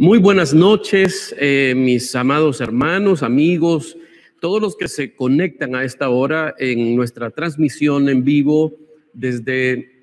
Muy buenas noches, mis amados hermanos, amigos, todos los que se conectan a esta hora en nuestra transmisión en vivo desde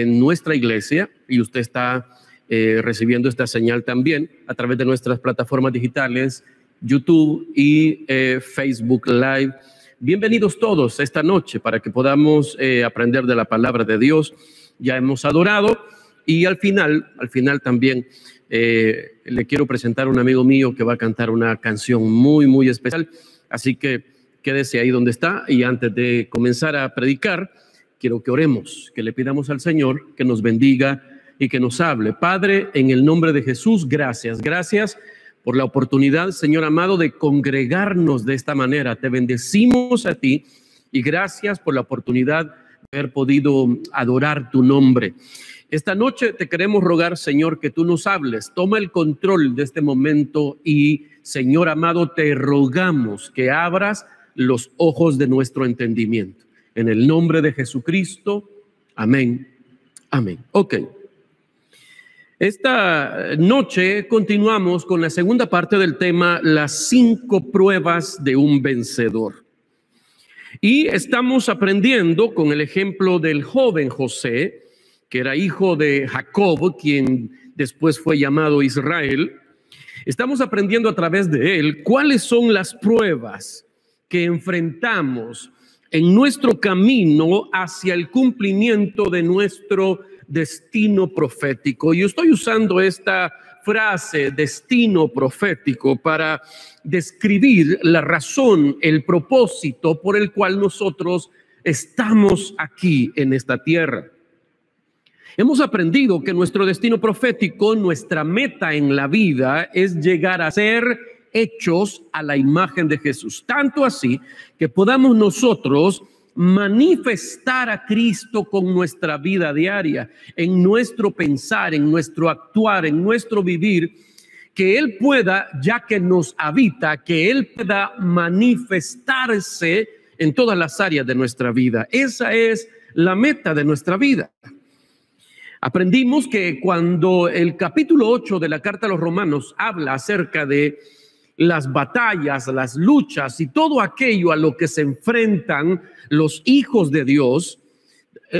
nuestra iglesia, y usted está recibiendo esta señal también a través de nuestras plataformas digitales, YouTube y Facebook Live. Bienvenidos todos esta noche para que podamos aprender de la palabra de Dios. Ya hemos adorado y al final también le quiero presentar a un amigo mío que va a cantar una canción muy especial, así que quédese ahí donde está. Y antes de comenzar a predicar, quiero que oremos, que le pidamos al Señor que nos bendiga y que nos hable. Padre, en el nombre de Jesús, gracias por la oportunidad, Señor amado, de congregarnos de esta manera. Te bendecimos a ti y gracias por la oportunidad de haber podido adorar tu nombre. Esta noche te queremos rogar, Señor, que tú nos hables. Toma el control de este momento y, Señor amado, te rogamos que abras los ojos de nuestro entendimiento. En el nombre de Jesucristo, amén, amén. Ok. Esta noche continuamos con la segunda parte del tema, las 5 pruebas de un vencedor. Y estamos aprendiendo con el ejemplo del joven José, que era hijo de Jacob, quien después fue llamado Israel. Estamos aprendiendo a través de él cuáles son las pruebas que enfrentamos en nuestro camino hacia el cumplimiento de nuestro destino profético. Y yo estoy usando esta frase, destino profético, para describir la razón, el propósito por el cual nosotros estamos aquí en esta tierra. Hemos aprendido que nuestro destino profético, nuestra meta en la vida, es llegar a ser hechos a la imagen de Jesús. Tanto así que podamos nosotros manifestar a Cristo con nuestra vida diaria, en nuestro pensar, en nuestro actuar, en nuestro vivir, que Él pueda, ya que nos habita, que Él pueda manifestarse en todas las áreas de nuestra vida. Esa es la meta de nuestra vida. Aprendimos que cuando el capítulo 8 de la carta a los Romanos habla acerca de las batallas, las luchas y todo aquello a lo que se enfrentan los hijos de Dios,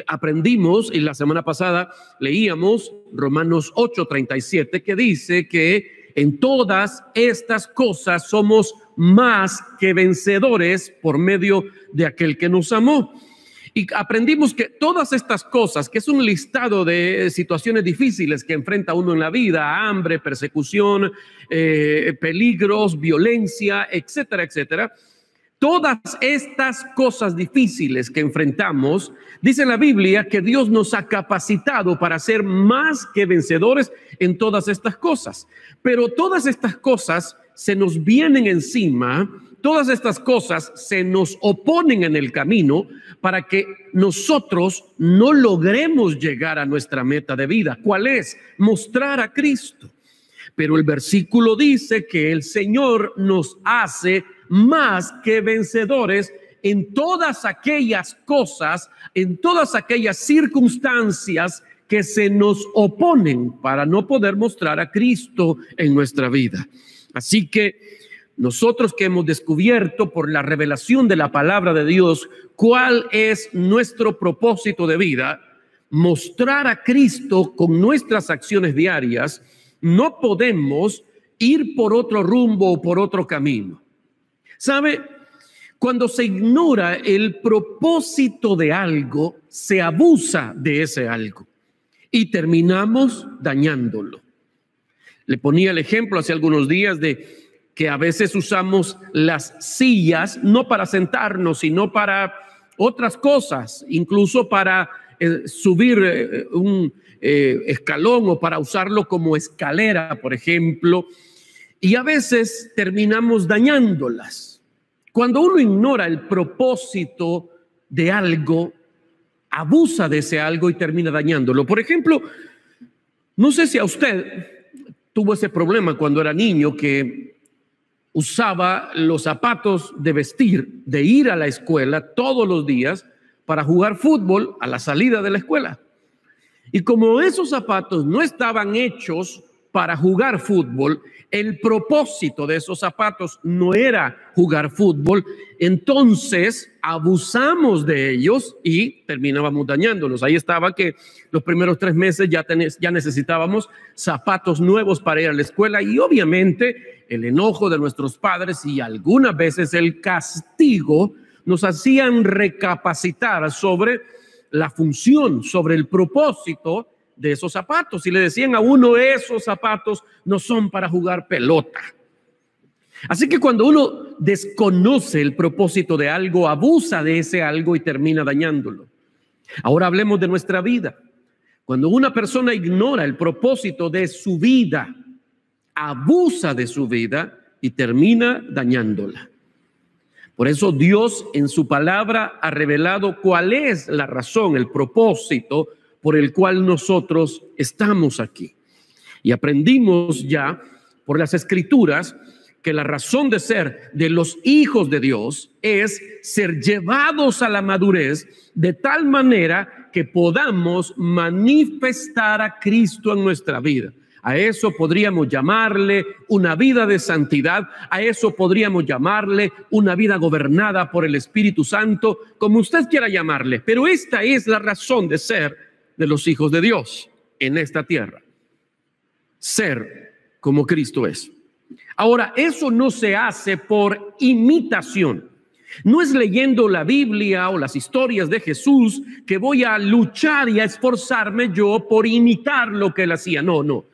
aprendimos, y la semana pasada leíamos Romanos 8:37, que dice que en todas estas cosas somos más que vencedores por medio de aquel que nos amó. Y aprendimos que todas estas cosas, que es un listado de situaciones difíciles que enfrenta uno en la vida, hambre, persecución, peligros, violencia, etcétera, etcétera. Todas estas cosas difíciles que enfrentamos, dice la Biblia que Dios nos ha capacitado para ser más que vencedores en todas estas cosas. Pero todas estas cosas se nos vienen encima. Todas estas cosas se nos oponen en el camino para que nosotros no logremos llegar a nuestra meta de vida. ¿Cuál es? Mostrar a Cristo. Pero el versículo dice que el Señor nos hace más que vencedores en todas aquellas cosas, en todas aquellas circunstancias que se nos oponen para no poder mostrar a Cristo en nuestra vida. Así que nosotros que hemos descubierto por la revelación de la palabra de Dios cuál es nuestro propósito de vida, mostrar a Cristo con nuestras acciones diarias, no podemos ir por otro rumbo o por otro camino. ¿Sabe? Cuando se ignora el propósito de algo, se abusa de ese algo y terminamos dañándolo. Le ponía el ejemplo hace algunos días de que a veces usamos las sillas no para sentarnos, sino para otras cosas, incluso para subir un escalón o para usarlo como escalera, por ejemplo, y a veces terminamos dañándolas. Cuando uno ignora el propósito de algo, abusa de ese algo y termina dañándolo. Por ejemplo, no sé si a usted tuvo ese problema cuando era niño, que usaba los zapatos de vestir, de ir a la escuela todos los días para jugar fútbol a la salida de la escuela. Y como esos zapatos no estaban hechos para jugar fútbol, el propósito de esos zapatos no era jugar fútbol, entonces abusamos de ellos y terminábamos dañándolos. Ahí estaba que los primeros 3 meses ya necesitábamos zapatos nuevos para ir a la escuela, y obviamente el enojo de nuestros padres y algunas veces el castigo nos hacían recapacitar sobre la función, sobre el propósito de esos zapatos, y le decían a uno: esos zapatos no son para jugar pelota. Así que cuando uno desconoce el propósito de algo, abusa de ese algo y termina dañándolo. Ahora hablemos de nuestra vida. Cuando una persona ignora el propósito de su vida, abusa de su vida y termina dañándola. Por eso Dios en su palabra ha revelado cuál es la razón, el propósito por el cual nosotros estamos aquí. Y aprendimos ya por las Escrituras que la razón de ser de los hijos de Dios es ser llevados a la madurez de tal manera que podamos manifestar a Cristo en nuestra vida. A eso podríamos llamarle una vida de santidad, a eso podríamos llamarle una vida gobernada por el Espíritu Santo, como usted quiera llamarle, pero esta es la razón de ser de los hijos de Dios en esta tierra: ser como Cristo es. Ahora, eso no se hace por imitación. No es leyendo la Biblia o las historias de Jesús que voy a luchar y a esforzarme yo por imitar lo que él hacía. No.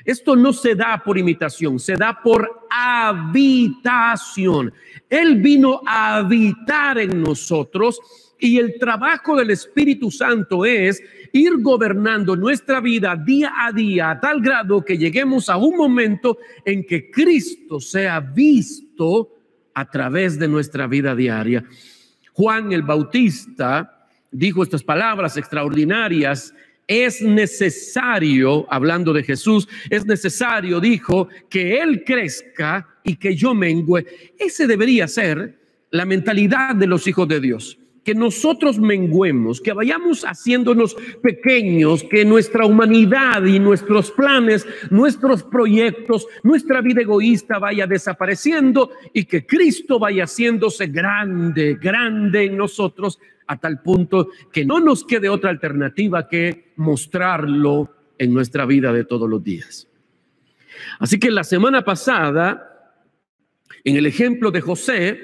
Esto no se da por imitación, se da por habitación. Él vino a habitar en nosotros, y el trabajo del Espíritu Santo es ir gobernando nuestra vida día a día, a tal grado que lleguemos a un momento en que Cristo sea visto a través de nuestra vida diaria. Juan el Bautista dijo estas palabras extraordinarias: es necesario, hablando de Jesús, es necesario, dijo, que Él crezca y que yo mengüe. Ese debería ser la mentalidad de los hijos de Dios. Que nosotros menguemos, que vayamos haciéndonos pequeños, que nuestra humanidad y nuestros planes, nuestros proyectos, nuestra vida egoísta vaya desapareciendo y que Cristo vaya haciéndose grande en nosotros, a tal punto que no nos quede otra alternativa que mostrarlo en nuestra vida de todos los días. Así que la semana pasada, en el ejemplo de José,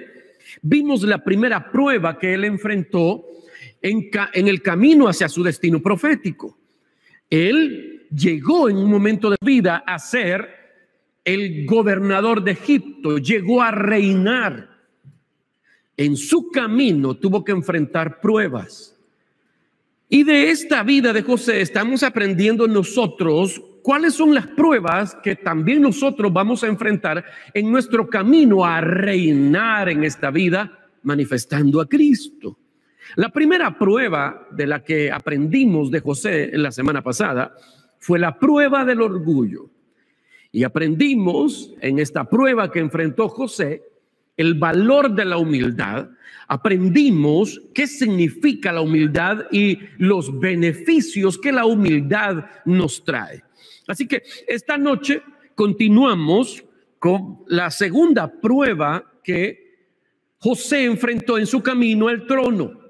vimos la primera prueba que él enfrentó en el camino hacia su destino profético. Él llegó en un momento de vida a ser el gobernador de Egipto, llegó a reinar. En su camino tuvo que enfrentar pruebas. Y de esta vida de José estamos aprendiendo nosotros cuáles son las pruebas que también nosotros vamos a enfrentar en nuestro camino a reinar en esta vida, manifestando a Cristo. La primera prueba de la que aprendimos de José en la semana pasada fue la prueba del orgullo. Y aprendimos en esta prueba que enfrentó José el valor de la humildad. Aprendimos qué significa la humildad y los beneficios que la humildad nos trae. Así que esta noche continuamos con la segunda prueba que José enfrentó en su camino al trono.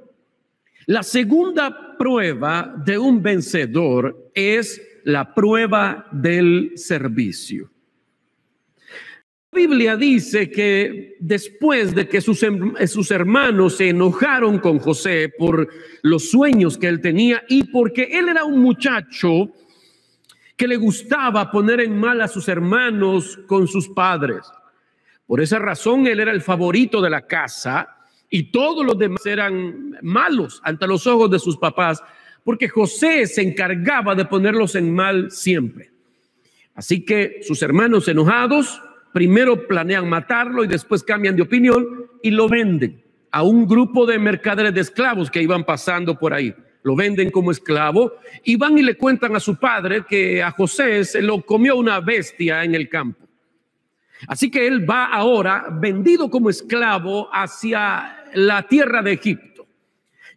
La segunda prueba de un vencedor es la prueba del servicio. La Biblia dice que después de que sus hermanos se enojaron con José por los sueños que él tenía y porque él era un muchacho que le gustaba poner en mal a sus hermanos con sus padres. Por esa razón él era el favorito de la casa y todos los demás eran malos ante los ojos de sus papás, porque José se encargaba de ponerlos en mal siempre. Así que sus hermanos enojados primero planean matarlo y después cambian de opinión y lo venden a un grupo de mercaderes de esclavos que iban pasando por ahí. Lo venden como esclavo y van y le cuentan a su padre que a José se lo comió una bestia en el campo. Así que él va ahora vendido como esclavo hacia la tierra de Egipto.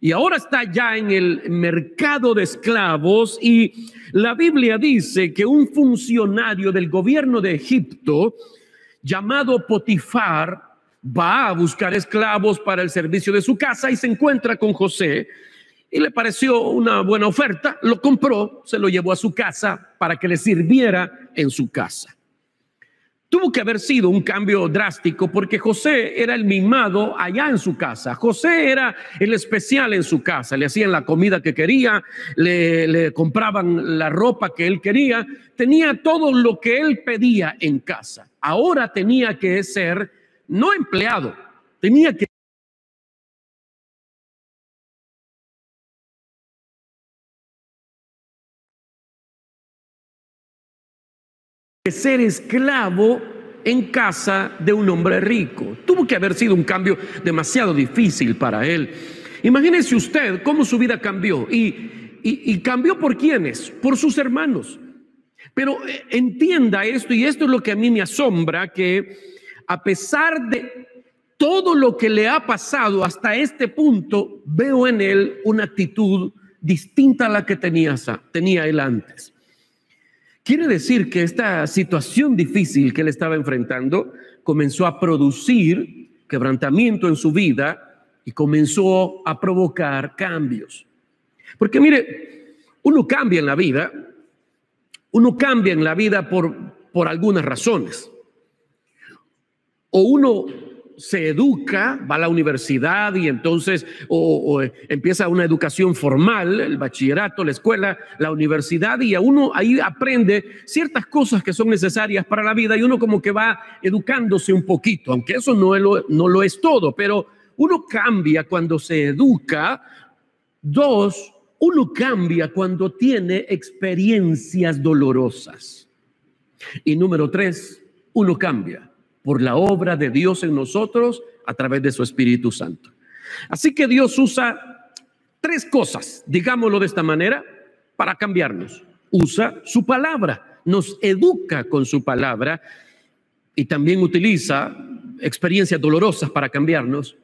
y ahora está ya en el mercado de esclavos. Y la Biblia dice que un funcionario del gobierno de Egipto llamado Potifar va a buscar esclavos para el servicio de su casa y se encuentra con José y le pareció una buena oferta, lo compró, se lo llevó a su casa para que le sirviera en su casa. Tuvo que haber sido un cambio drástico porque José era el mimado allá en su casa. José era el especial en su casa. Le hacían la comida que quería, le compraban la ropa que él quería. Tenía todo lo que él pedía en casa. Ahora tenía que ser no empleado, tenía que ser esclavo en casa de un hombre rico. Tuvo que haber sido un cambio demasiado difícil para él. Imagínese usted cómo su vida cambió y cambió por quiénes, por sus hermanos. Pero entienda esto, y esto es lo que a mí me asombra, que a pesar de todo lo que le ha pasado hasta este punto, veo en él una actitud distinta a la que tenía él antes. Quiere decir que esta situación difícil que él estaba enfrentando comenzó a producir quebrantamiento en su vida y comenzó a provocar cambios. Porque mire, uno cambia en la vida por algunas razones. O uno se educa, va a la universidad y entonces o empieza una educación formal, el bachillerato, la escuela, la universidad, y a uno ahí aprende ciertas cosas que son necesarias para la vida y uno como que va educándose un poquito, aunque eso no lo es todo, pero uno cambia cuando se educa. Dos, uno cambia cuando tiene experiencias dolorosas. Y número tres, uno cambia por la obra de Dios en nosotros a través de su Espíritu Santo. Así que Dios usa tres cosas, digámoslo de esta manera, para cambiarnos. Usa su palabra, nos educa con su palabra y también utiliza experiencias dolorosas para cambiarnos,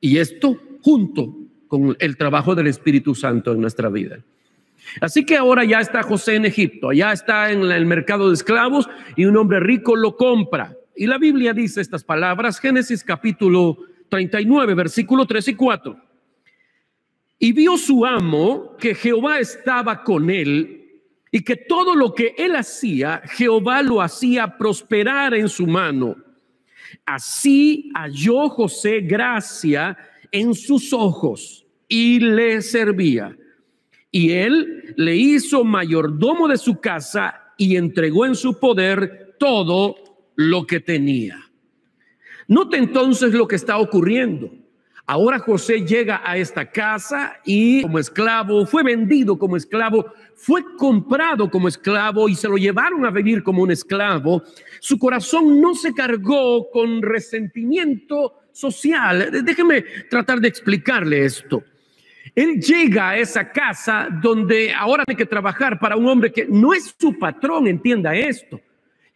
y esto junto con el trabajo del Espíritu Santo en nuestra vida. Así que ahora ya está José en Egipto, ya está en el mercado de esclavos y un hombre rico lo compra. Y la Biblia dice estas palabras, Génesis capítulo 39, versículo 3 y 4. Y vio su amo que Jehová estaba con él y que todo lo que él hacía, Jehová lo hacía prosperar en su mano. Así halló José gracia en sus ojos y le servía. Y él le hizo mayordomo de su casa y entregó en su poder todo lo que tenía. Note entonces lo que está ocurriendo. Ahora José llega a esta casa y como esclavo, fue vendido como esclavo, fue comprado como esclavo y se lo llevaron a vivir como un esclavo. Su corazón no se cargó con resentimiento social. Déjeme tratar de explicarle esto. Él llega a esa casa donde ahora tiene que trabajar para un hombre que no es su patrón, entienda esto.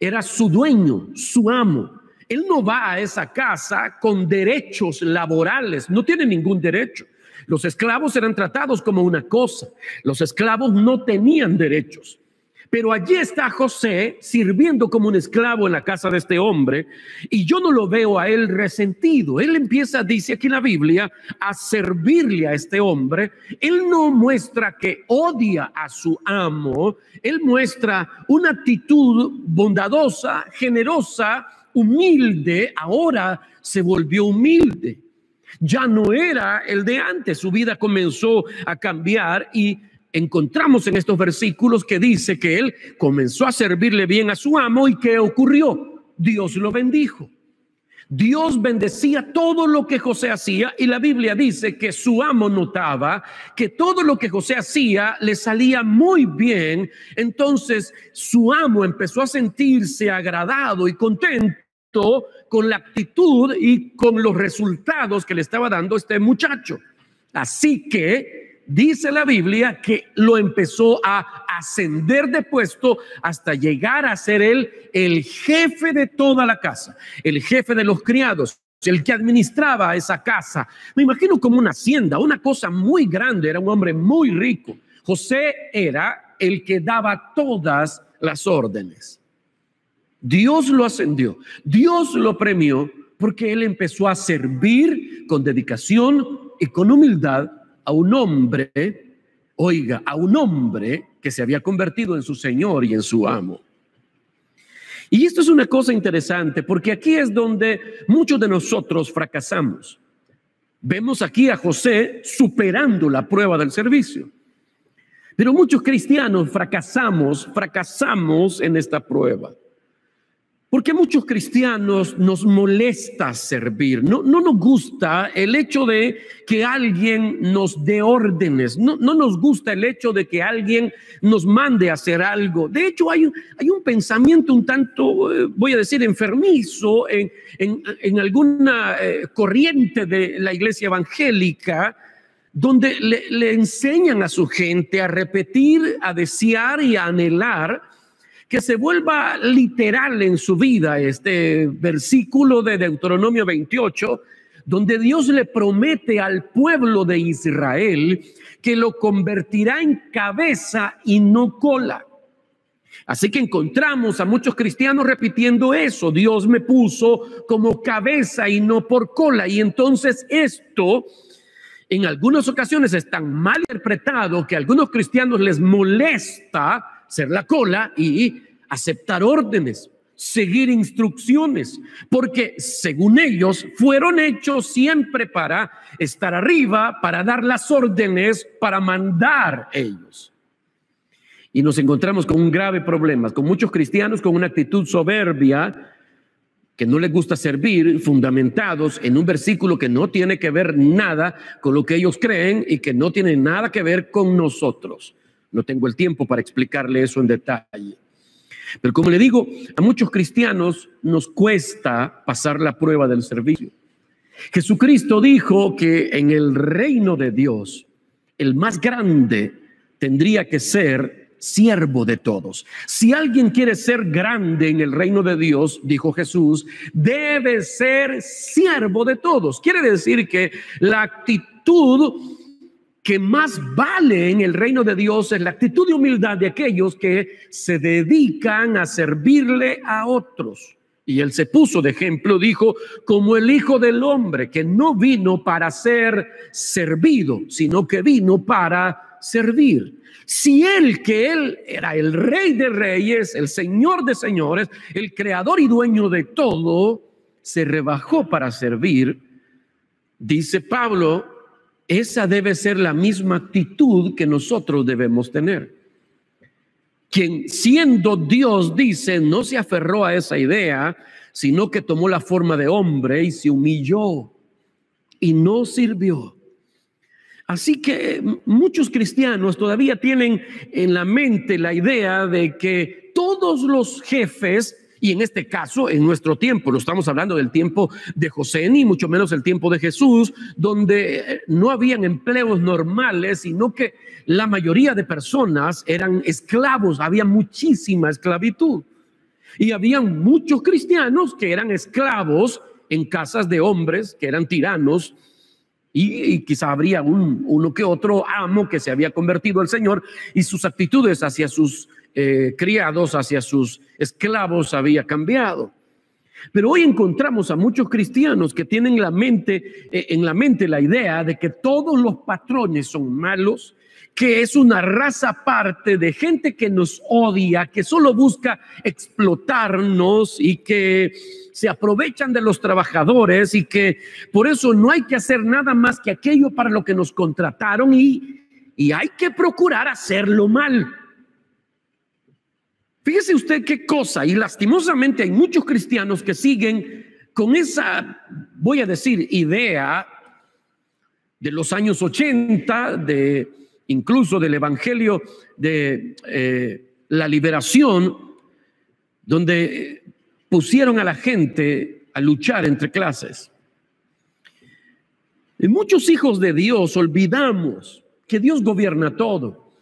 Era su dueño, su amo. Él no va a esa casa con derechos laborales, no tiene ningún derecho. Los esclavos eran tratados como una cosa. Los esclavos no tenían derechos. Pero allí está José sirviendo como un esclavo en la casa de este hombre y yo no lo veo a él resentido. Él empieza, dice aquí en la Biblia, a servirle a este hombre. Él no muestra que odia a su amo. Él muestra una actitud bondadosa, generosa, humilde. Ahora se volvió humilde. Ya no era el de antes. Su vida comenzó a cambiar y encontramos en estos versículos que dice que él comenzó a servirle bien a su amo. ¿Y qué ocurrió? Dios lo bendijo. Dios bendecía todo lo que José hacía y la Biblia dice que su amo notaba que todo lo que José hacía le salía muy bien. Entonces su amo empezó a sentirse agradado y contento con la actitud y con los resultados que le estaba dando este muchacho. Así que dice la Biblia que lo empezó a ascender de puesto hasta llegar a ser él el jefe de toda la casa, el jefe de los criados, el que administraba esa casa. Me imagino como una hacienda, una cosa muy grande, era un hombre muy rico. José era el que daba todas las órdenes. Dios lo ascendió, Dios lo premió porque él empezó a servir con dedicación y con humildad a un hombre, oiga, a un hombre que se había convertido en su Señor y en su amo. Y esto es una cosa interesante porque aquí es donde muchos de nosotros fracasamos. Vemos aquí a José superando la prueba del servicio. Pero muchos cristianos fracasamos en esta prueba. Porque muchos cristianos nos molesta servir, no nos gusta el hecho de que alguien nos dé órdenes, no nos gusta el hecho de que alguien nos mande a hacer algo. De hecho, hay un pensamiento un tanto, voy a decir, enfermizo en alguna corriente de la iglesia evangélica, donde le enseñan a su gente a repetir, a desear y a anhelar que se vuelva literal en su vida este versículo de Deuteronomio 28, donde Dios le promete al pueblo de Israel que lo convertirá en cabeza y no cola. Así que encontramos a muchos cristianos repitiendo eso: Dios me puso como cabeza y no por cola. Y entonces esto en algunas ocasiones es tan mal interpretado que a algunos cristianos les molesta ser la cola y aceptar órdenes, seguir instrucciones, porque según ellos fueron hechos siempre para estar arriba, para dar las órdenes, para mandar ellos. Y nos encontramos con un grave problema, con muchos cristianos con una actitud soberbia, que no les gusta servir, fundamentados en un versículo que no tiene que ver nada con lo que ellos creen y que no tiene nada que ver con nosotros. No tengo el tiempo para explicarle eso en detalle. Pero como le digo, a muchos cristianos nos cuesta pasar la prueba del servicio. Jesucristo dijo que en el reino de Dios, el más grande tendría que ser siervo de todos. Si alguien quiere ser grande en el reino de Dios, dijo Jesús, debe ser siervo de todos. Quiere decir que la actitud que más vale en el reino de Dios es la actitud de humildad de aquellos que se dedican a servirle a otros. Y él se puso de ejemplo, dijo, como el Hijo del Hombre, que no vino para ser servido, sino que vino para servir. Si él, que él era el Rey de Reyes, el Señor de Señores, el Creador y dueño de todo, se rebajó para servir, dice Pablo, esa debe ser la misma actitud que nosotros debemos tener. Quien siendo Dios, dice, no se aferró a esa idea, sino que tomó la forma de hombre y se humilló y no sirvió. Así que muchos cristianos todavía tienen en la mente la idea de que todos los jefes, y en este caso, en nuestro tiempo, no estamos hablando del tiempo de José, ni mucho menos el tiempo de Jesús, donde no habían empleos normales, sino que la mayoría de personas eran esclavos, había muchísima esclavitud. Y habían muchos cristianos que eran esclavos en casas de hombres que eran tiranos, y quizá habría uno que otro amo que se había convertido al Señor y sus actitudes hacia sus criados, hacia sus esclavos había cambiado. Pero hoy encontramos a muchos cristianos que tienen en la mente la idea de que todos los patrones son malos, que es una raza aparte de gente que nos odia, que solo busca explotarnos y que se aprovechan de los trabajadores y que por eso no hay que hacer nada más que aquello para lo que nos contrataron y hay que procurar hacerlo mal. Fíjese usted qué cosa, y lastimosamente hay muchos cristianos que siguen con esa, voy a decir, idea de los años 80, incluso del evangelio de la liberación, donde pusieron a la gente a luchar entre clases. Y muchos hijos de Dios olvidamos que Dios gobierna todo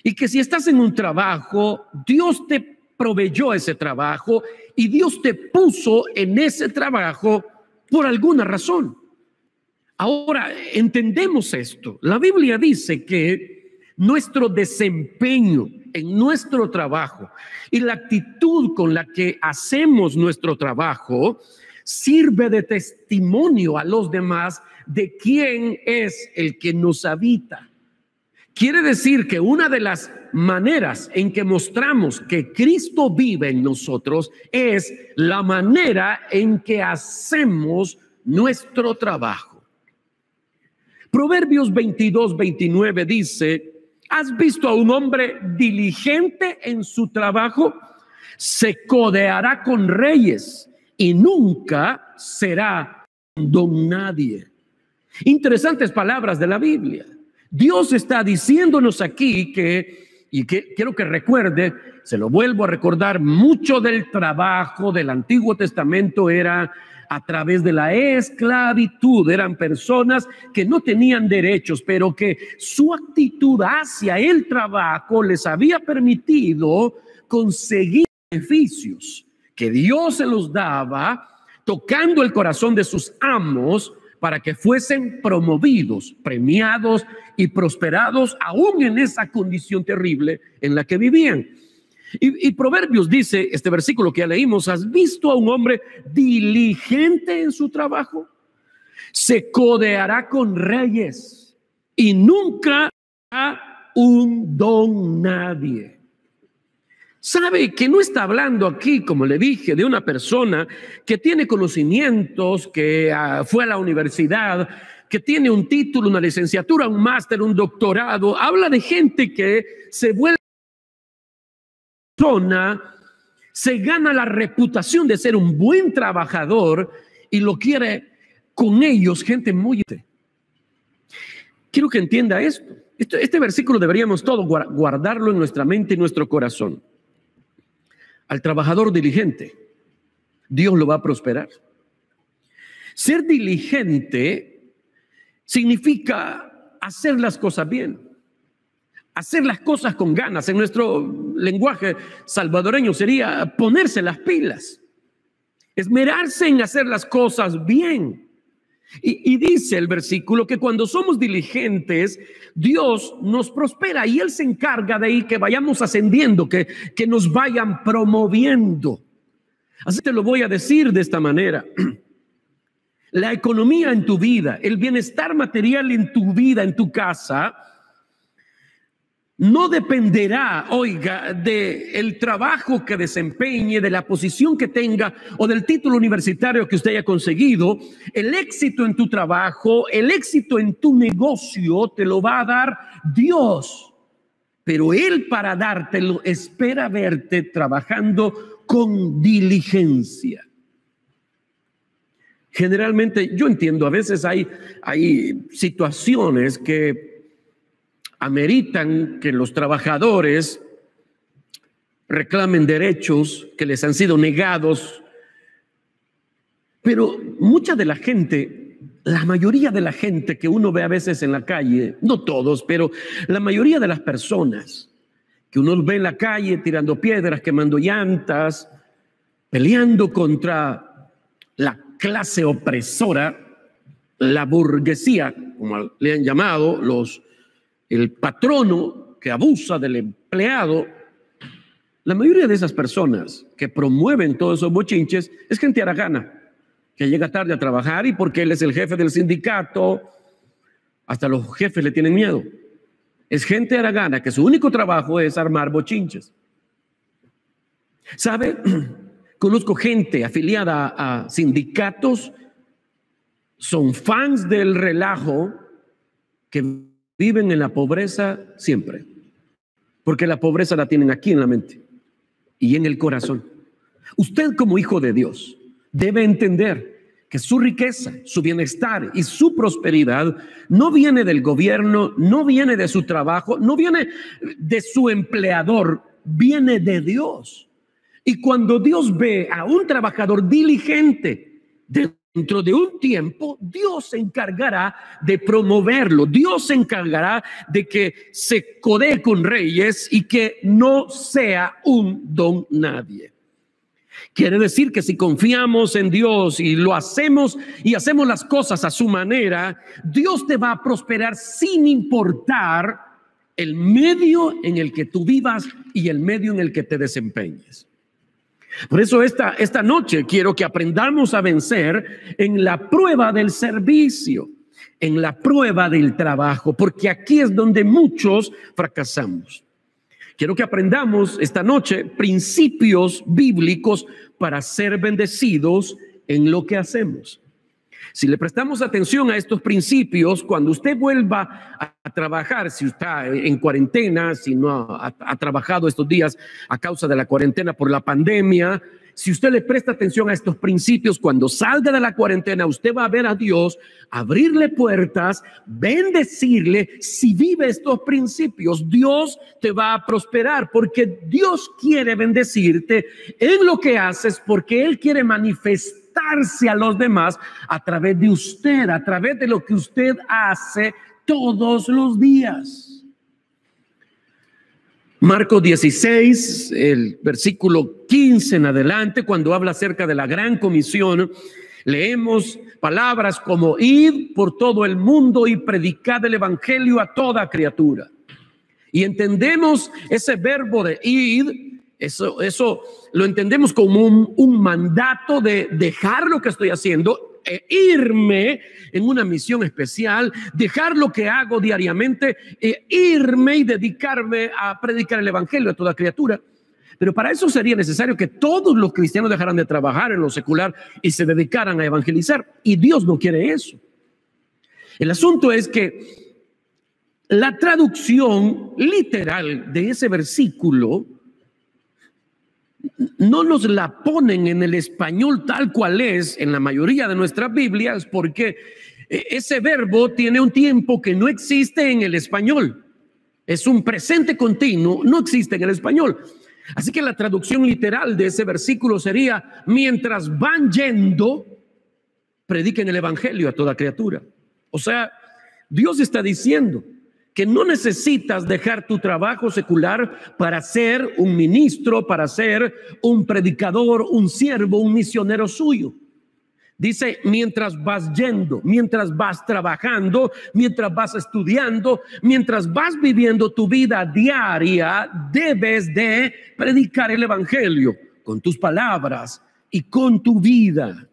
y que si estás en un trabajo, Dios te proveyó ese trabajo y Dios te puso en ese trabajo por alguna razón. Ahora, entendemos esto. La Biblia dice que nuestro desempeño en nuestro trabajo y la actitud con la que hacemos nuestro trabajo sirve de testimonio a los demás de quién es el que nos habita. Quiere decir que una de las maneras en que mostramos que Cristo vive en nosotros es la manera en que hacemos nuestro trabajo. Proverbios 22:29 dice: ¿has visto a un hombre diligente en su trabajo? Se codeará con reyes y nunca será don nadie. Interesantes palabras de la Biblia. Dios está diciéndonos aquí que quiero que recuerde, se lo vuelvo a recordar, mucho del trabajo del Antiguo Testamento era a través de la esclavitud. Eran personas que no tenían derechos, pero que su actitud hacia el trabajo les había permitido conseguir beneficios que Dios se los daba, tocando el corazón de sus amos para que fuesen promovidos, premiados y prosperados aún en esa condición terrible en la que vivían. Y Proverbios dice, este versículo que ya leímos: ¿has visto a un hombre diligente en su trabajo? Se codeará con reyes y nunca hará un don nadie. Sabe que no está hablando aquí, como le dije, de una persona que tiene conocimientos, que fue a la universidad, que tiene un título, una licenciatura, un máster, un doctorado. Habla de gente que se vuelve persona, se gana la reputación de ser un buen trabajador y lo quiere con ellos gente muy... Quiero que entienda esto. Este versículo deberíamos todos guardarlo en nuestra mente y nuestro corazón. Al trabajador diligente, Dios lo va a prosperar. Ser diligente significa hacer las cosas bien, hacer las cosas con ganas. En nuestro lenguaje salvadoreño sería ponerse las pilas, esmerarse en hacer las cosas bien. Y dice el versículo que cuando somos diligentes, Dios nos prospera y Él se encarga de que vayamos ascendiendo, que nos vayan promoviendo. Así te lo voy a decir de esta manera. La economía en tu vida, el bienestar material en tu vida, en tu casa, no dependerá, oiga, del trabajo que desempeñe, de la posición que tenga o del título universitario que usted haya conseguido. El éxito en tu trabajo, el éxito en tu negocio te lo va a dar Dios. Pero Él, para dártelo, espera verte trabajando con diligencia. Generalmente, yo entiendo, a veces hay situaciones que ameritan que los trabajadores reclamen derechos que les han sido negados, pero mucha de la gente, la mayoría de la gente que uno ve a veces en la calle, no todos, pero la mayoría de las personas que uno ve en la calle tirando piedras, quemando llantas, peleando contra la clase opresora, la burguesía, como le han llamado el patrono que abusa del empleado. La mayoría de esas personas que promueven todos esos bochinches es gente haragana, que llega tarde a trabajar y porque él es el jefe del sindicato, hasta los jefes le tienen miedo. Es gente haragana que su único trabajo es armar bochinches. ¿Sabe? Conozco gente afiliada a sindicatos, son fans del relajo, que viven en la pobreza siempre, porque la pobreza la tienen aquí en la mente y en el corazón. Usted, como hijo de Dios, debe entender que su riqueza, su bienestar y su prosperidad no viene del gobierno, no viene de su trabajo, no viene de su empleador, viene de Dios. Y cuando Dios ve a un trabajador diligente, dentro de un tiempo, Dios se encargará de promoverlo. Dios se encargará de que se codee con reyes y que no sea un don nadie. Quiere decir que si confiamos en Dios y lo hacemos y hacemos las cosas a su manera, Dios te va a prosperar sin importar el medio en el que tú vivas y el medio en el que te desempeñes. Por eso esta noche quiero que aprendamos a vencer en la prueba del servicio, en la prueba del trabajo, porque aquí es donde muchos fracasamos. Quiero que aprendamos esta noche principios bíblicos para ser bendecidos en lo que hacemos. Si le prestamos atención a estos principios, cuando usted vuelva a trabajar, si está en cuarentena, si no ha trabajado estos días a causa de la cuarentena por la pandemia, si usted le presta atención a estos principios, cuando salga de la cuarentena, usted va a ver a Dios, abrirle puertas, bendecirle. Si vive estos principios, Dios te va a prosperar, porque Dios quiere bendecirte en lo que haces, porque Él quiere manifestarse a los demás a través de usted, a través de lo que usted hace todos los días. Marcos 16, el versículo 15 en adelante, cuando habla acerca de la gran comisión, leemos palabras como: id por todo el mundo y predicad el evangelio a toda criatura. Y entendemos ese verbo de id, eso lo entendemos como un mandato de dejar lo que estoy haciendo e irme en una misión especial, dejar lo que hago diariamente e irme y dedicarme a predicar el evangelio a toda criatura. Pero para eso sería necesario que todos los cristianos dejaran de trabajar en lo secular y se dedicaran a evangelizar, y Dios no quiere eso. El asunto es que la traducción literal de ese versículo no nos la ponen en el español tal cual es en la mayoría de nuestras Biblias, porque ese verbo tiene un tiempo que no existe en el español. Es un presente continuo, no existe en el español. Así que la traducción literal de ese versículo sería: mientras van yendo, prediquen el evangelio a toda criatura. O sea, Dios está diciendo que no necesitas dejar tu trabajo secular para ser un ministro, para ser un predicador, un siervo, un misionero suyo. Dice: mientras vas yendo, mientras vas trabajando, mientras vas estudiando, mientras vas viviendo tu vida diaria, debes de predicar el evangelio con tus palabras y con tu vida.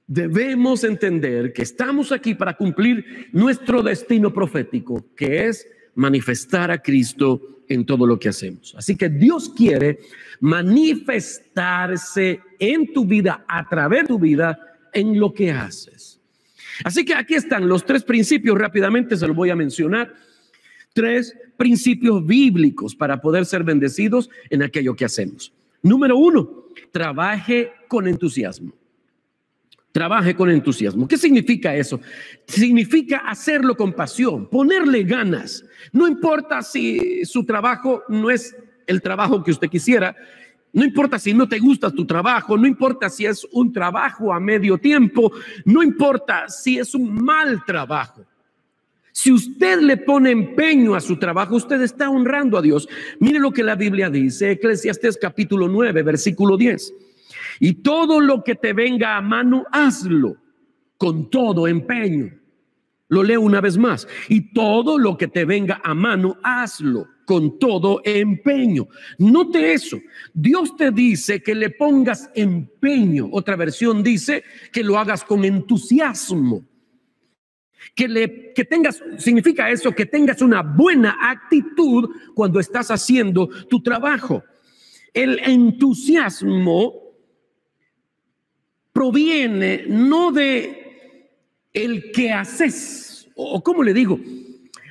Debemos entender que estamos aquí para cumplir nuestro destino profético, que es manifestar a Cristo en todo lo que hacemos. Así que Dios quiere manifestarse en tu vida, a través de tu vida, en lo que haces. Así que aquí están los tres principios, rápidamente se los voy a mencionar. Tres principios bíblicos para poder ser bendecidos en aquello que hacemos. Número 1, trabaje con entusiasmo. Trabaje con entusiasmo. ¿Qué significa eso? Significa hacerlo con pasión, ponerle ganas. No importa si su trabajo no es el trabajo que usted quisiera, no importa si no te gusta tu trabajo, no importa si es un trabajo a medio tiempo, no importa si es un mal trabajo. Si usted le pone empeño a su trabajo, usted está honrando a Dios. Mire lo que la Biblia dice, Eclesiastés capítulo 9, versículo 10. Y todo lo que te venga a mano, hazlo con todo empeño. Lo leo una vez más. Y todo lo que te venga a mano, hazlo con todo empeño. Note eso. Dios te dice que le pongas empeño. Otra versión dice que lo hagas con entusiasmo. Que tengas, significa eso, que tengas una buena actitud cuando estás haciendo tu trabajo. El entusiasmo proviene no de el que haces, o como le digo,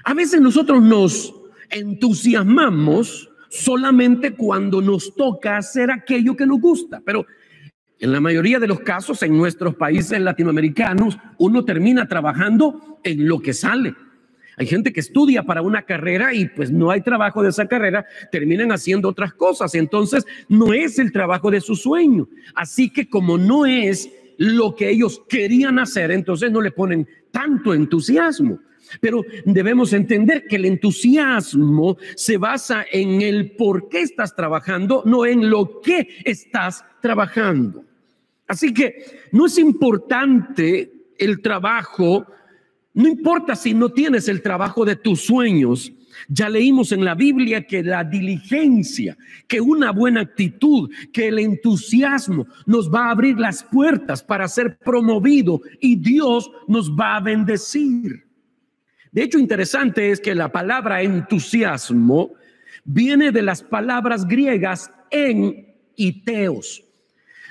a veces nosotros nos entusiasmamos solamente cuando nos toca hacer aquello que nos gusta, pero en la mayoría de los casos en nuestros países latinoamericanos uno termina trabajando en lo que sale. Hay gente que estudia para una carrera y pues no hay trabajo de esa carrera, terminan haciendo otras cosas. Entonces no es el trabajo de su sueño. Así que como no es lo que ellos querían hacer, entonces no le ponen tanto entusiasmo. Pero debemos entender que el entusiasmo se basa en el por qué estás trabajando, no en lo que estás trabajando. Así que no es importante el trabajo, no importa si no tienes el trabajo de tus sueños. Ya leímos en la Biblia que la diligencia, que una buena actitud, que el entusiasmo nos va a abrir las puertas para ser promovido y Dios nos va a bendecir. De hecho, interesante es que la palabra entusiasmo viene de las palabras griegas en y teos.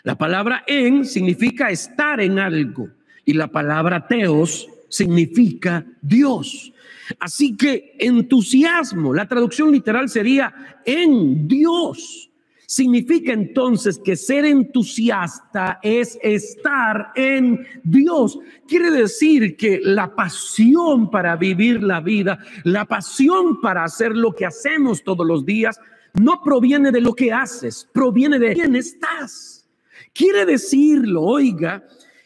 La palabra en significa estar en algo y la palabra teos significa Dios. Así que entusiasmo, la traducción literal sería en Dios. Significa entonces que ser entusiasta es estar en Dios. Quiere decir que la pasión para vivir la vida, la pasión para hacer lo que hacemos todos los días, no proviene de lo que haces, proviene de quién estás. Quiere decirlo, oiga,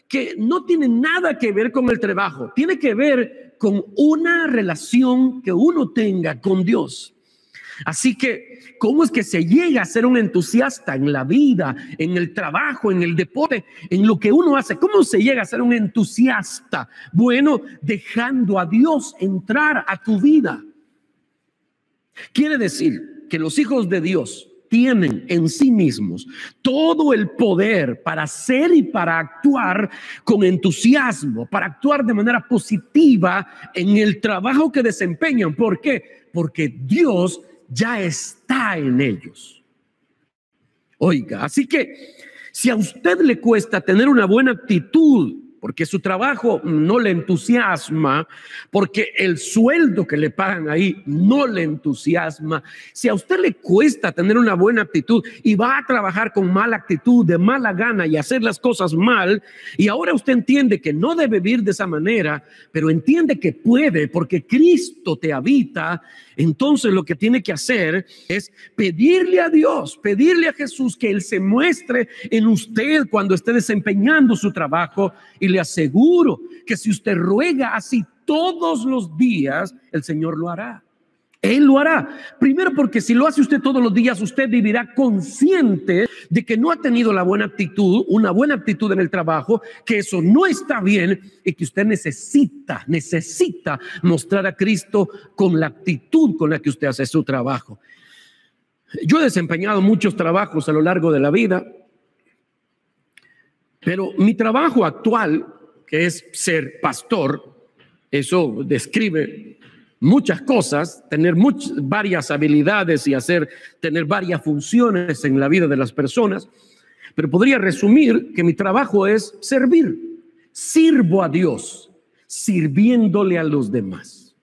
que no tiene nada que ver con el trabajo, tiene que ver con una relación que uno tenga con Dios. Así que, ¿cómo es que se llega a ser un entusiasta en la vida, en el trabajo, en el deporte, en lo que uno hace? ¿Cómo se llega a ser un entusiasta? Bueno, dejando a Dios entrar a tu vida. Quiere decir que los hijos de Dios tienen en sí mismos todo el poder para ser y para actuar con entusiasmo, para actuar de manera positiva en el trabajo que desempeñan. ¿Por qué? Porque Dios ya está en ellos. Oiga, así que si a usted le cuesta tener una buena actitud, porque su trabajo no le entusiasma, porque el sueldo que le pagan ahí no le entusiasma, si a usted le cuesta tener una buena actitud y va a trabajar con mala actitud, de mala gana y hacer las cosas mal, y ahora usted entiende que no debe vivir de esa manera, pero entiende que puede porque Cristo te habita, entonces lo que tiene que hacer es pedirle a Dios, pedirle a Jesús que Él se muestre en usted cuando esté desempeñando su trabajo, y le aseguro que si usted ruega así todos los días, el Señor lo hará. Él lo hará. Primero porque si lo hace usted todos los días, usted vivirá consciente de que no ha tenido la buena actitud, una buena actitud en el trabajo, que eso no está bien y que usted necesita mostrar a Cristo con la actitud con la que usted hace su trabajo. Yo he desempeñado muchos trabajos a lo largo de la vida, pero mi trabajo actual, que es ser pastor, eso describe muchas cosas, tener varias habilidades y tener varias funciones en la vida de las personas, pero podría resumir que mi trabajo es servir. Sirvo a Dios, sirviéndole a los demás.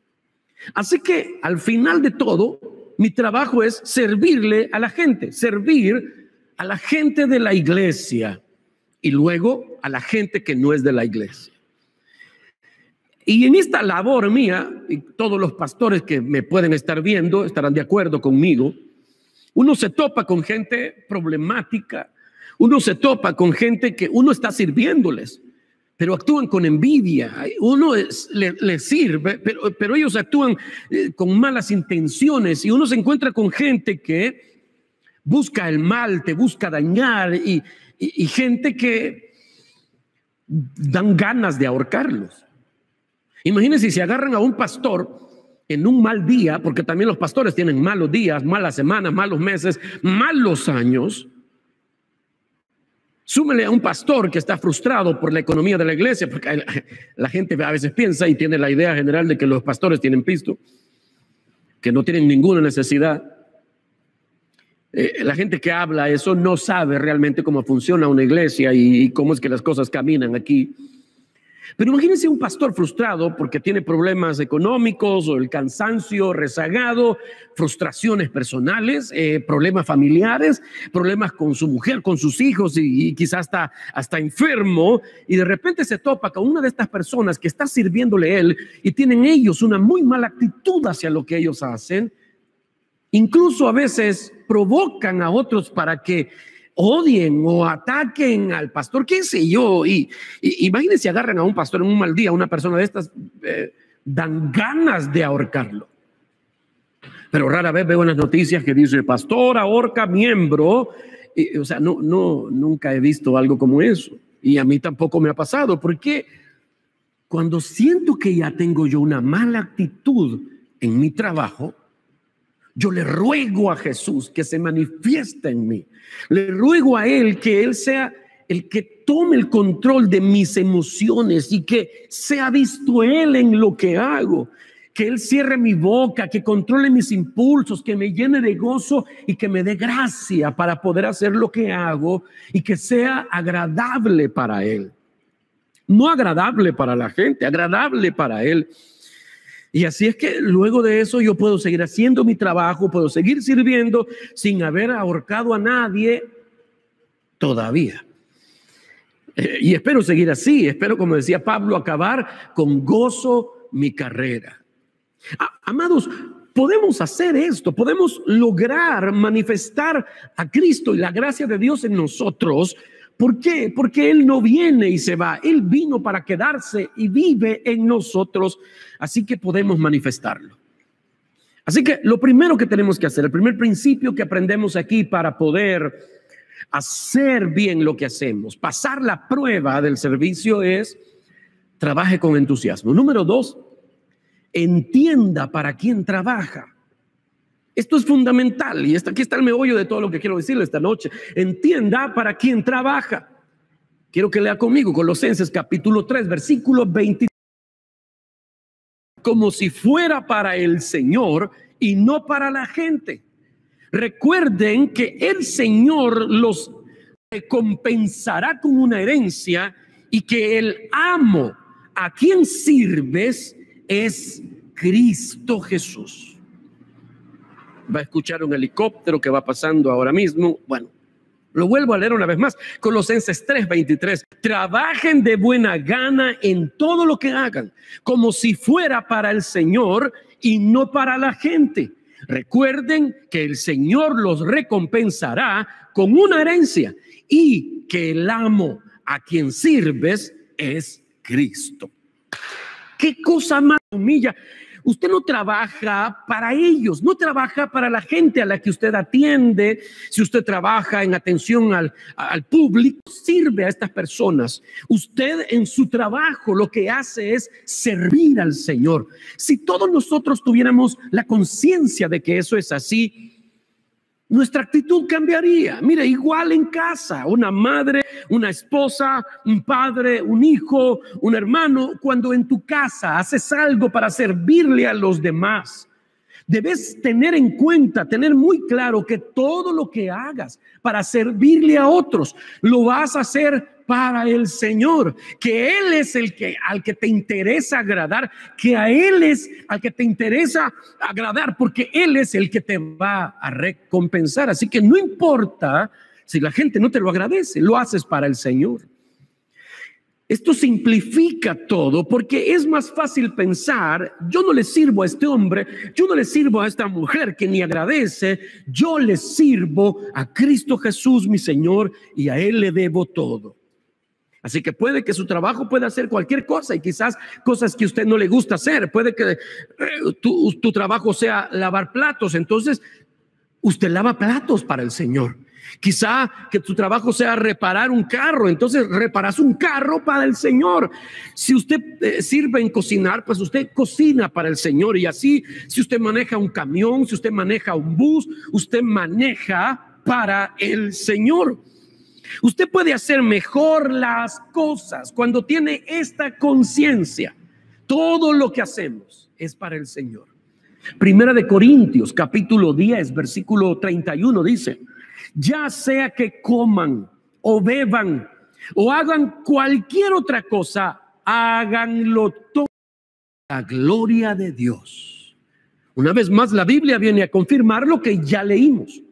Así que al final de todo, mi trabajo es servirle a la gente, servir a la gente de la iglesia y luego a la gente que no es de la iglesia. Y en esta labor mía, y todos los pastores que me pueden estar viendo estarán de acuerdo conmigo, uno se topa con gente problemática, uno se topa con gente que uno está sirviéndoles, pero actúan con envidia. Uno les sirve, pero ellos actúan con malas intenciones, y uno se encuentra con gente que busca el mal, te busca dañar, y gente que dan ganas de ahorcarlos. Imagínense si agarran a un pastor en un mal día, porque también los pastores tienen malos días, malas semanas, malos meses, malos años. Súmele a un pastor que está frustrado por la economía de la iglesia, porque la gente a veces piensa y tiene la idea general de que los pastores tienen pisto, que no tienen ninguna necesidad. La gente que habla eso no sabe realmente cómo funciona una iglesia y cómo es que las cosas caminan aquí. Pero imagínense un pastor frustrado porque tiene problemas económicos o el cansancio rezagado, frustraciones personales, problemas familiares, problemas con su mujer, con sus hijos y quizás hasta enfermo, y de repente se topa con una de estas personas que está sirviéndole a él y tienen ellos una muy mala actitud hacia lo que ellos hacen. Incluso a veces provocan a otros para que odien o ataquen al pastor, qué sé yo. Y imagínense, agarran a un pastor en un mal día, una persona de estas dan ganas de ahorcarlo. Pero rara vez veo en las noticias que dice, pastor ahorca miembro. O sea, nunca he visto algo como eso. Y a mí tampoco me ha pasado, porque cuando siento que ya tengo yo una mala actitud en mi trabajo, yo le ruego a Jesús que se manifieste en mí. Le ruego a Él que Él sea el que tome el control de mis emociones y que sea visto Él en lo que hago. Que Él cierre mi boca, que controle mis impulsos, que me llene de gozo y que me dé gracia para poder hacer lo que hago y que sea agradable para Él. No agradable para la gente, agradable para Él. Y así es que luego de eso yo puedo seguir haciendo mi trabajo, puedo seguir sirviendo sin haber ahorcado a nadie todavía. Y espero seguir así, espero, como decía Pablo, acabar con gozo mi carrera. Amados, podemos hacer esto, podemos lograr manifestar a Cristo y la gracia de Dios en nosotros. ¿Por qué? Porque Él no viene y se va. Él vino para quedarse y vive en nosotros. Así que podemos manifestarlo. Así que lo primero que tenemos que hacer, el primer principio que aprendemos aquí para poder hacer bien lo que hacemos, pasar la prueba del servicio, es trabaje con entusiasmo. Número 2, entienda para quién trabaja. Esto es fundamental y aquí está el meollo de todo lo que quiero decirle esta noche. Entienda para quién trabaja. Quiero que lea conmigo Colosenses capítulo 3, versículo 20. Como si fuera para el Señor y no para la gente. Recuerden que el Señor los recompensará con una herencia y que el amo a quien sirves es Cristo Jesús. Va a escuchar un helicóptero que va pasando ahora mismo. Bueno, lo vuelvo a leer una vez más. Colosenses 3:23. Trabajen de buena gana en todo lo que hagan, como si fuera para el Señor y no para la gente. Recuerden que el Señor los recompensará con una herencia y que el amo a quien sirves es Cristo. ¿Qué cosa más humilla? Usted no trabaja para ellos, no trabaja para la gente a la que usted atiende. Si usted trabaja en atención al público, sirve a estas personas. Usted en su trabajo lo que hace es servir al Señor. Si todos nosotros tuviéramos la conciencia de que eso es así, nuestra actitud cambiaría. Mire, igual en casa, una madre, una esposa, un padre, un hijo, un hermano, cuando en tu casa haces algo para servirle a los demás, debes tener en cuenta, tener muy claro que todo lo que hagas para servirle a otros, lo vas a hacer para el Señor, que Él es al que te interesa agradar, que a Él es al que te interesa agradar, porque Él es el que te va a recompensar. Así que no importa si la gente no te lo agradece, lo haces para el Señor. Esto simplifica todo, porque es más fácil pensar, yo no le sirvo a este hombre, yo no le sirvo a esta mujer que ni agradece, yo le sirvo a Cristo Jesús, mi Señor, y a Él le debo todo. Así que puede que su trabajo pueda hacer cualquier cosa y quizás cosas que a usted no le gusta hacer. Puede que tu trabajo sea lavar platos, entonces usted lava platos para el Señor. Quizá que tu trabajo sea reparar un carro, entonces reparas un carro para el Señor. Si usted sirve en cocinar, pues usted cocina para el Señor. Y así, si usted maneja un camión, si usted maneja un bus, usted maneja para el Señor. Usted puede hacer mejor las cosas cuando tiene esta conciencia. Todo lo que hacemos es para el Señor. Primera de Corintios, capítulo 10, versículo 31 dice: ya sea que coman o beban o hagan cualquier otra cosa, háganlo todo para la gloria de Dios. Una vez más, la Biblia viene a confirmar lo que ya leímos.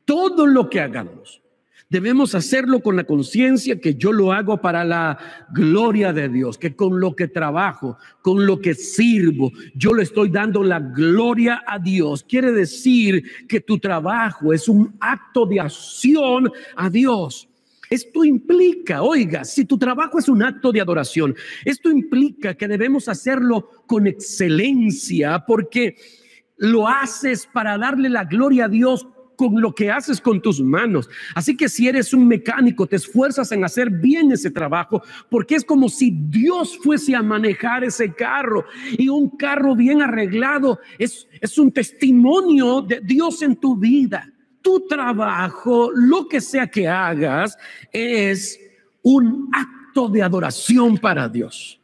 Todo lo que hagamos debemos hacerlo con la conciencia que yo lo hago para la gloria de Dios, que con lo que trabajo, con lo que sirvo, yo le estoy dando la gloria a Dios. Quiere decir que tu trabajo es un acto de acción a Dios. Esto implica, oiga, si tu trabajo es un acto de adoración, esto implica que debemos hacerlo con excelencia, porque lo haces para darle la gloria a Dios con lo que haces con tus manos. Así que si eres un mecánico, te esfuerzas en hacer bien ese trabajo, porque es como si Dios fuese a manejar ese carro, y un carro bien arreglado es un testimonio de Dios en tu vida. Tu trabajo, lo que sea que hagas, es un acto de adoración para Dios.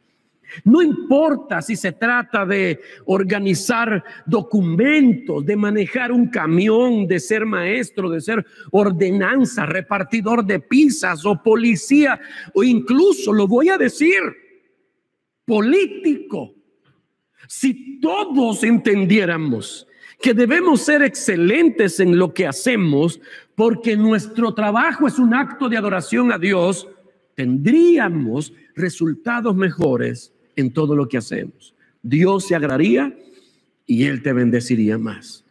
No importa si se trata de organizar documentos, de manejar un camión, de ser maestro, de ser ordenanza, repartidor de pizzas o policía, o incluso, lo voy a decir, político. Si todos entendiéramos que debemos ser excelentes en lo que hacemos, porque nuestro trabajo es un acto de adoración a Dios, tendríamos resultados mejores en todo lo que hacemos. Dios se agradaría y Él te bendeciría más.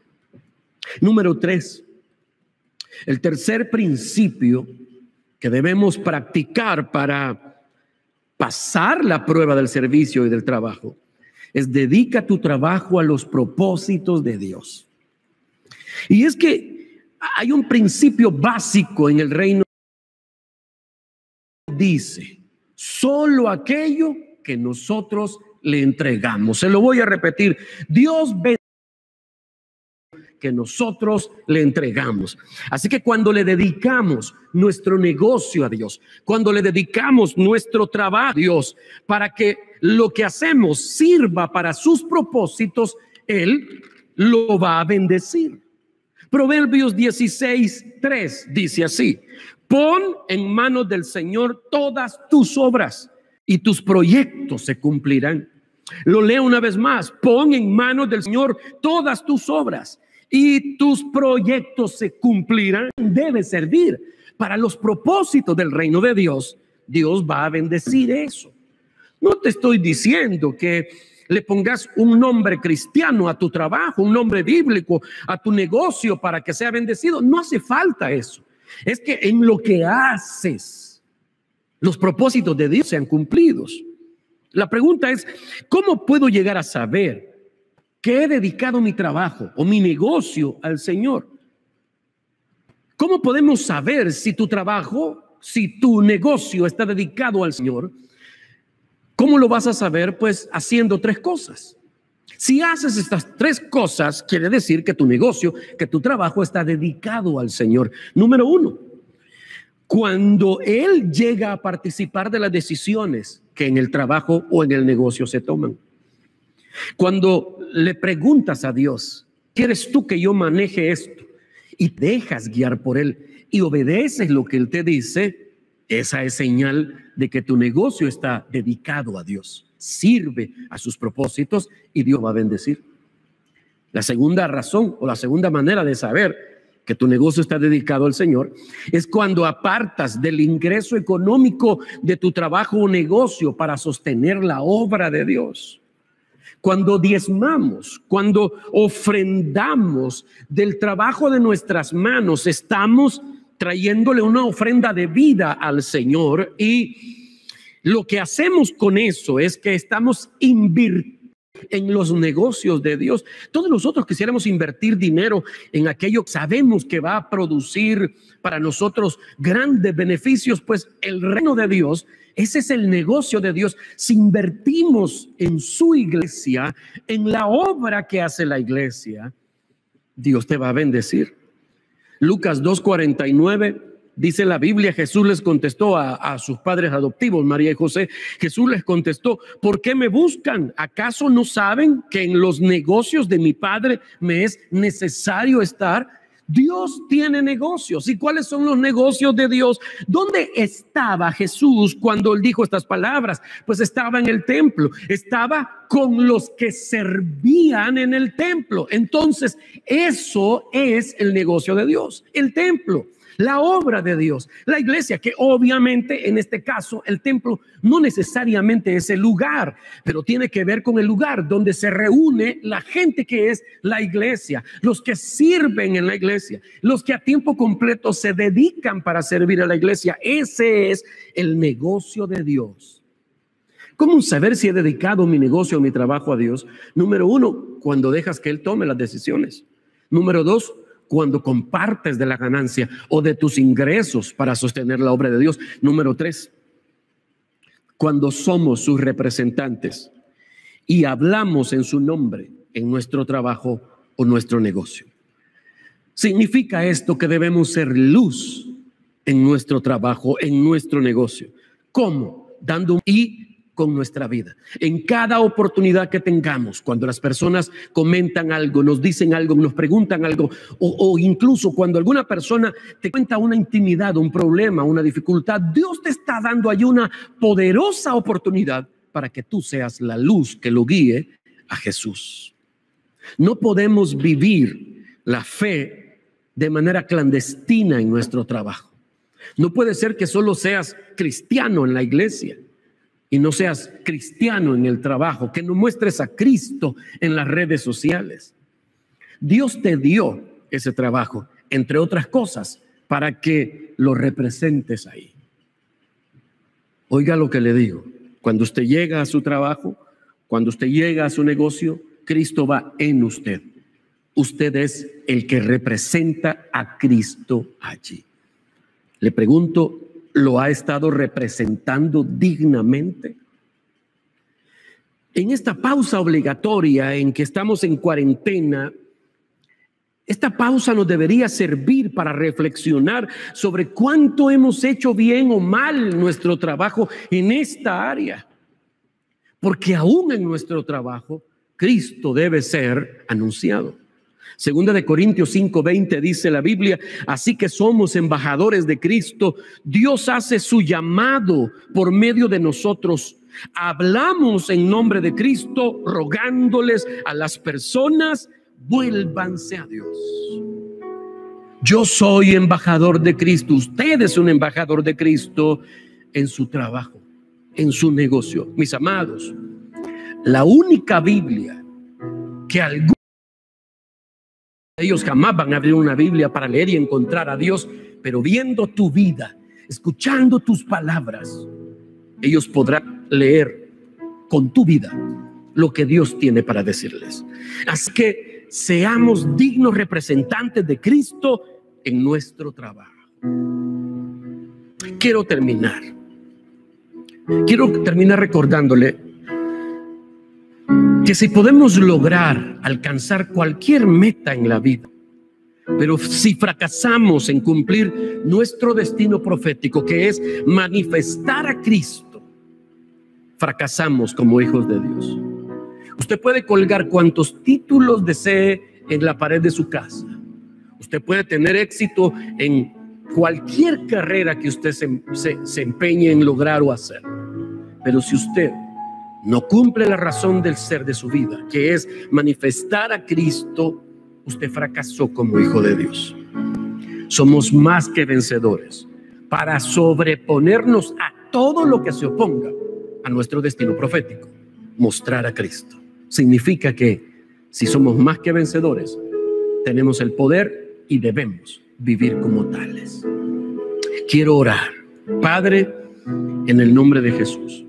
Número 3, el tercer principio que debemos practicar para pasar la prueba del servicio y del trabajo es: dedica tu trabajo a los propósitos de Dios. Y es que hay un principio básico en el reino. Dice: solo aquello que nosotros le entregamos. Se lo voy a repetir: Dios bendice que nosotros le entregamos. Así que cuando le dedicamos nuestro negocio a Dios, cuando le dedicamos nuestro trabajo a Dios, para que lo que hacemos sirva para sus propósitos, Él lo va a bendecir. Proverbios 16:3 dice así: pon en manos del Señor todas tus obras y tus proyectos se cumplirán. Lo leo una vez más: pon en manos del Señor todas tus obras y tus proyectos se cumplirán. Debe servir para los propósitos del reino de Dios. Dios va a bendecir eso. No te estoy diciendo que le pongas un nombre cristiano a tu trabajo, un nombre bíblico a tu negocio para que sea bendecido. No hace falta eso. Es que en lo que haces, los propósitos de Dios sean cumplidos. La pregunta es: ¿cómo puedo llegar a saber que he dedicado mi trabajo o mi negocio al Señor? ¿Cómo podemos saber si tu trabajo, si tu negocio está dedicado al Señor? ¿Cómo lo vas a saber? Pues haciendo 3 cosas. Si haces estas 3 cosas, quiere decir que tu negocio, que tu trabajo está dedicado al Señor. Número 1, cuando Él llega a participar de las decisiones que en el trabajo o en el negocio se toman. Cuando le preguntas a Dios: ¿quieres tú que yo maneje esto? Y dejas guiar por Él y obedeces lo que Él te dice, esa es señal de que tu negocio está dedicado a Dios, sirve a sus propósitos y Dios va a bendecir. La segunda razón o la segunda manera de saber que tu negocio está dedicado al Señor es cuando apartas del ingreso económico de tu trabajo o negocio para sostener la obra de Dios. Cuando diezmamos, cuando ofrendamos del trabajo de nuestras manos, estamos trayéndole una ofrenda de vida al Señor, y lo que hacemos con eso es que estamos invirtiendo en los negocios de Dios. Todos nosotros quisiéramos invertir dinero en aquello que sabemos que va a producir para nosotros grandes beneficios, pues el reino de Dios, ese es el negocio de Dios. Si invertimos en su iglesia, en la obra que hace la iglesia, Dios te va a bendecir. Lucas 2:49 dice la Biblia: Jesús les contestó a sus padres adoptivos, María y José. Jesús les contestó: ¿por qué me buscan? ¿Acaso no saben que en los negocios de mi Padre me es necesario estar? Dios tiene negocios. ¿Y cuáles son los negocios de Dios? ¿Dónde estaba Jesús cuando él dijo estas palabras? Pues estaba en el templo, estaba con los que servían en el templo. Entonces, eso es el negocio de Dios, el templo. la obra de Dios, la iglesia, que obviamente en este caso el templo no necesariamente es el lugar, pero tiene que ver con el lugar donde se reúne la gente que es la iglesia, los que sirven en la iglesia, los que a tiempo completo se dedican para servir a la iglesia. Ese es el negocio de Dios. ¿Cómo saber si he dedicado mi negocio o mi trabajo a Dios? Número uno, cuando dejas que Él tome las decisiones. Número dos, cuando compartes de la ganancia o de tus ingresos para sostener la obra de Dios. Número tres, cuando somos sus representantes y hablamos en su nombre en nuestro trabajo o nuestro negocio. Significa esto que debemos ser luz en nuestro trabajo, en nuestro negocio. ¿Cómo? Dando y con nuestra vida. En cada oportunidad que tengamos, cuando las personas comentan algo, nos dicen algo, nos preguntan algo, o incluso cuando alguna persona te cuenta una intimidad, un problema, una dificultad, Dios te está dando allí una poderosa oportunidad para que tú seas la luz que lo guíe a Jesús. No podemos vivir la fe de manera clandestina en nuestro trabajo. No puede ser que solo seas cristiano en la iglesia y no seas cristiano en el trabajo, que no muestres a Cristo en las redes sociales. Dios te dio ese trabajo, entre otras cosas, para que lo representes ahí. Oiga lo que le digo, cuando usted llega a su trabajo, cuando usted llega a su negocio, Cristo va en usted. Usted es el que representa a Cristo allí. Le pregunto, ¿lo ha estado representando dignamente? En esta pausa obligatoria en que estamos en cuarentena, esta pausa nos debería servir para reflexionar sobre cuánto hemos hecho bien o mal nuestro trabajo en esta área. Porque aún en nuestro trabajo, Cristo debe ser anunciado. Segunda de Corintios 5:20 dice la Biblia: así que somos embajadores de Cristo. Dios hace su llamado por medio de nosotros. Hablamos en nombre de Cristo, rogándoles a las personas: vuélvanse a Dios. Yo soy embajador de Cristo. Usted es un embajador de Cristo en su trabajo, en su negocio. Mis amados, la única Biblia que ellos jamás van a abrir una Biblia para leer y encontrar a Dios, pero viendo tu vida, escuchando tus palabras, ellos podrán leer con tu vida lo que Dios tiene para decirles. Así que seamos dignos representantes de Cristo en nuestro trabajo. Quiero terminar recordándole que si podemos lograr alcanzar cualquier meta en la vida, pero si fracasamos en cumplir nuestro destino profético, que es manifestar a Cristo, fracasamos como hijos de Dios. Usted puede colgar cuantos títulos desee en la pared de su casa. Usted puede tener éxito en cualquier carrera que usted se empeñe en lograr o hacer. Pero si usted no cumple la razón del ser de su vida, que es manifestar a Cristo, usted fracasó como hijo de Dios. Somos más que vencedores para sobreponernos a todo lo que se oponga a nuestro destino profético. Mostrar a Cristo significa que si somos más que vencedores, tenemos el poder y debemos vivir como tales. Quiero orar. Padre, en el nombre de Jesús,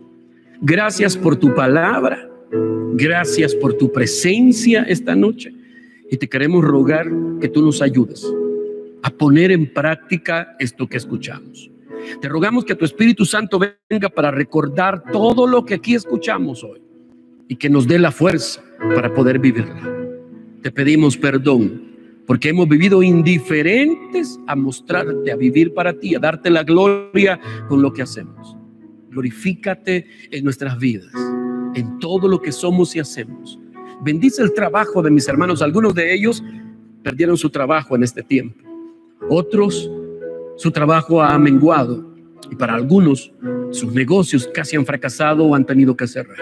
gracias por tu palabra, gracias por tu presencia esta noche, y te queremos rogar que tú nos ayudes a poner en práctica esto que escuchamos. Te rogamos que tu Espíritu Santo venga para recordar todo lo que aquí escuchamos hoy y que nos dé la fuerza para poder vivirla. Te pedimos perdón porque hemos vivido indiferentes a mostrarte, a vivir para ti, a darte la gloria con lo que hacemos. Glorifícate en nuestras vidas, en todo lo que somos y hacemos. Bendice el trabajo de mis hermanos. Algunos de ellos perdieron su trabajo en este tiempo. Otros, su trabajo ha menguado. Y para algunos, sus negocios casi han fracasado o han tenido que cerrar.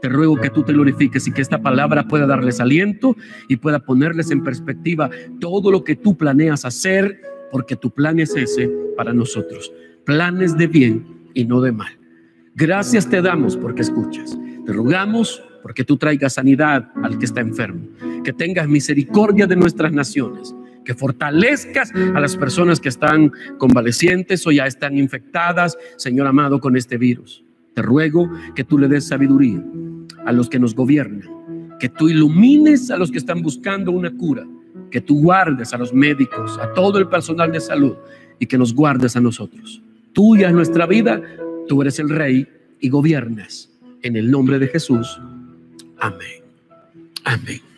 Te ruego que tú te glorifiques y que esta palabra pueda darles aliento y pueda ponerles en perspectiva todo lo que tú planeas hacer porque tu plan es ese para nosotros. Planes de bien y no de mal. Gracias te damos porque escuchas. Te rogamos porque tú traigas sanidad al que está enfermo, que tengas misericordia de nuestras naciones, que fortalezcas a las personas que están convalecientes o ya están infectadas, Señor amado, con este virus. Te ruego que tú le des sabiduría a los que nos gobiernan, que tú ilumines a los que están buscando una cura, que tú guardes a los médicos, a todo el personal de salud, y que nos guardes a nosotros. Tuya es nuestra vida, tú eres el Rey y gobiernas. En el nombre de Jesús. Amén. Amén.